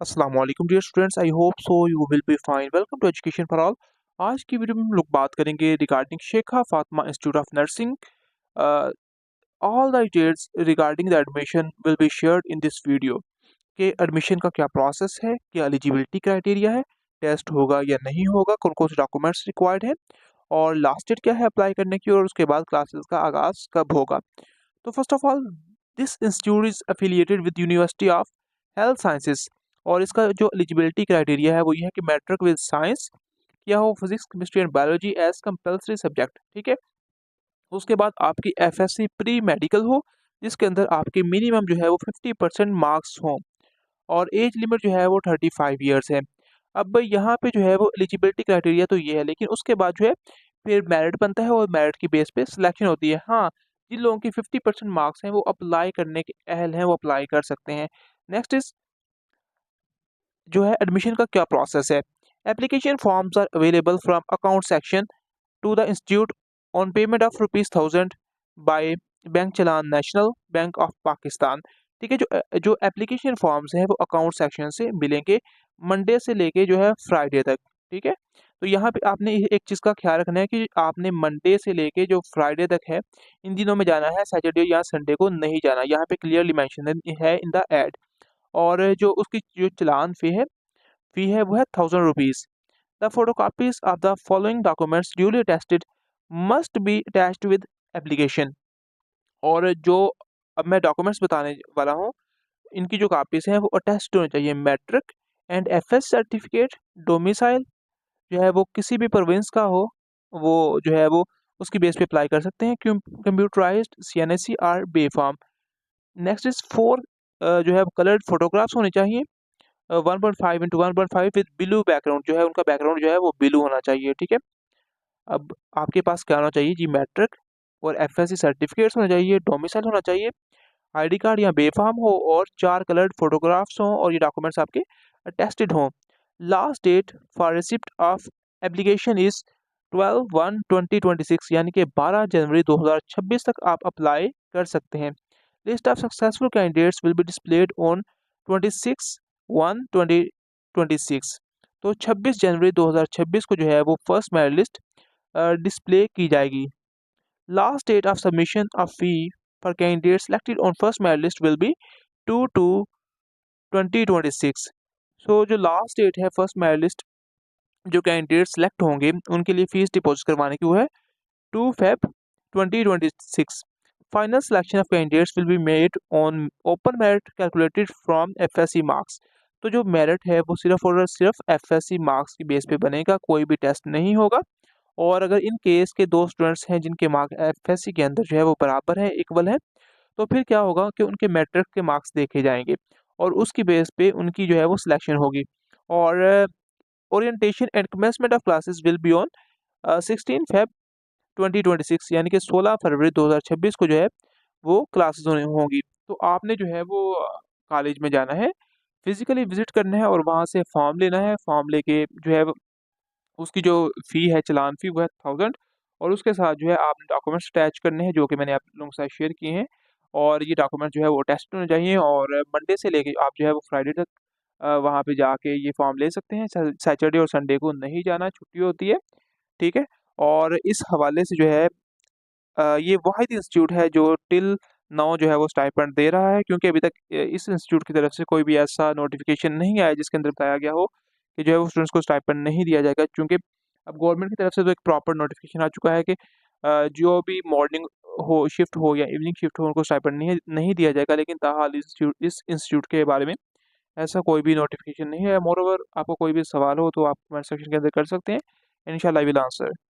अस्सलाम वालेकुम dear students, I hope so you will be fine. Welcome to education for all. आज की video में हम लोग बात करेंगे regarding Sheikha Fatima institute of nursing. All the details regarding the admission will be shared in this video. कि admission का क्या प्रोसेस है, क्या एलिजिबिलिटी क्राइटेरिया है, टेस्ट होगा या नहीं होगा, कौन कौन से डॉक्यूमेंट्स रिक्वायर्ड है और लास्ट डेट क्या है अप्लाई करने की, और उसके बाद क्लासेस का आगाज़ कब होगा। तो first of all, this institute is affiliated with university of health sciences. और इसका जो एलिजिबिलिटी क्राइटेरिया है वो ये है कि मैट्रिक विद साइंस या हो, physics chemistry and biology as compulsory subject. ठीक है। उसके बाद आपकी एफएससी प्री मेडिकल हो, जिसके अंदर आपके मिनिमम जो है वो 50% मार्क्स हों, और एज लिमिट जो है वो 35 ईयर्स है। अब यहाँ पे जो है वो एलिजिबिलिटी क्राइटेरिया तो ये है, लेकिन उसके बाद जो है फिर मेरिट बनता है और मेरिट की बेस पे सिलेक्शन होती है। हाँ, जिन लोगों की 50% मार्क्स हैं वो अप्लाई करने के अहल हैं, वो अप्लाई कर सकते हैं। नेक्स्ट इज जो है एडमिशन का क्या प्रोसेस है। Application forms are available from account section to the institute on payment of ₹1000 by bank challan National Bank of Pakistan. ठीक है। जो एप्लीकेशन फॉर्म्स हैं वो अकाउंट सेक्शन से मिलेंगे मंडे से लेके जो है फ्राइडे तक। ठीक है। तो यहाँ पे आपने एक चीज़ का ख्याल रखना है कि आपने मंडे से लेके जो फ्राइडे तक है इन दिनों में जाना है, सैटरडे या संडे को नहीं जाना। यहाँ पे क्लियरली मेंशन है इन द एड। और जो उसकी जो चालान फ़ी है वो है ₹1000। The photocopies of the following documents duly attested must be attached with application. और जो अब मैं डॉक्यूमेंट्स बताने वाला हूँ, इनकी जो कॉपीज़ हैं वो अटेस्टेड होनी चाहिए। Matric and FS certificate, domicile जो है वो किसी भी प्रोविंस का हो, वो जो है वो उसकी बेस पे अप्लाई कर सकते हैं। कंप्यूटराइज्ड सीएनएसी और बे फॉर्म। नेक्स्ट इज 4 जो है कलर्ड फोटोग्राफ्स होने चाहिए। 1.5 इंटू 1.5 विद ब्लू बैकग्राउंड, जो है उनका बैकग्राउंड जो है वो ब्लू होना चाहिए। ठीक है। अब आपके पास क्या होना चाहिए जी, मैट्रिक और एफएससी सर्टिफिकेट्स होना चाहिए, डोमिसाइल होना चाहिए, आईडी कार्ड या बेफाम हो, और 4 कलर्ड फोटोग्राफ्स हों, और ये डॉक्यूमेंट्स आपके अटेस्टेड हों। Last date for receipt of application is 12/1/2026, यानी कि 12 जनवरी 2026 तक आप अप्लाई कर सकते हैं। List of successful candidates will be displayed on 26/1/2026। तो 26 जनवरी 2026 को जो है वो फर्स्ट मेरिट लिस्ट डिस्प्ले की जाएगी। Last date of submission of fee for candidate selected on first merit list will be 2/2/2026। सो जो लास्ट डेट है फर्स्ट मेरिट लिस्ट जो कैंडिडेट सेलेक्ट होंगे उनके लिए फीस डिपॉजिट करवाने की वो है 2 Feb 2026। Final selection of candidates will be made on open merit calculated from FSc marks. तो जो मेरिट है वो सिर्फ और सिर्फ एफएससी मार्क्स की बेस पे बनेगा, कोई भी टेस्ट नहीं होगा। और अगर इन केस के 2 स्टूडेंट्स हैं जिनके मार्क एफएससी के अंदर जो है वो बराबर है, इक्वल है, तो फिर क्या होगा कि उनके मैट्रिक के मार्क्स देखे जाएंगे और उसकी बेस पे उनकी जो है वो सिलेक्शन होगी। और orientation and commencement of classes will be on 16 Feb 2026, यानी कि 16 फरवरी 2026 को जो है वो क्लासेस होंगी। तो आपने जो है वो कॉलेज में जाना है, फिजिकली विजिट करना है और वहाँ से फॉर्म लेना है। फॉर्म लेके जो है उसकी जो फ़ी है, चालान फ़ी, वो है 1000, और उसके साथ जो है आपने डॉक्यूमेंट्स अटैच करने हैं जो कि मैंने आप लोगों के साथ शेयर किए हैं। और ये डॉक्यूमेंट जो है वो अटैच्ड होने चाहिए, और मंडे से लेके आप जो है वो फ्राइडे तक वहाँ पे जाके ये फॉर्म ले सकते हैं। सैटरडे और संडे को नहीं जाना, छुट्टी होती है। ठीक है। और इस हवाले से जो है ये वाहिद इंस्टीट्यूट है जो टिल नाउ जो है वो स्टाइपेंड दे रहा है, क्योंकि अभी तक इस इंस्टीट्यूट की तरफ से कोई भी ऐसा नोटिफिकेशन नहीं आया जिसके अंदर बताया गया हो कि जो है वो स्टूडेंट्स को स्टाइपेंड नहीं दिया जाएगा। क्योंकि अब गवर्नमेंट की तरफ से तो एक प्रॉपर नोटिफिकेशन आ चुका है कि जो भी मॉर्निंग शिफ्ट हो या इवनिंग शिफ्ट हो उनको स्टाइपेंड नहीं नहीं दिया जाएगा। लेकिन ताहाल इस इंस्टीट्यूट के बारे में ऐसा कोई भी नोटिफिकेशन नहीं है। मोर ओवर, आपको कोई भी सवाल हो तो आप कमेंट सेक्शन के अंदर कर सकते हैं। इंशाल्लाह आई विल आंसर।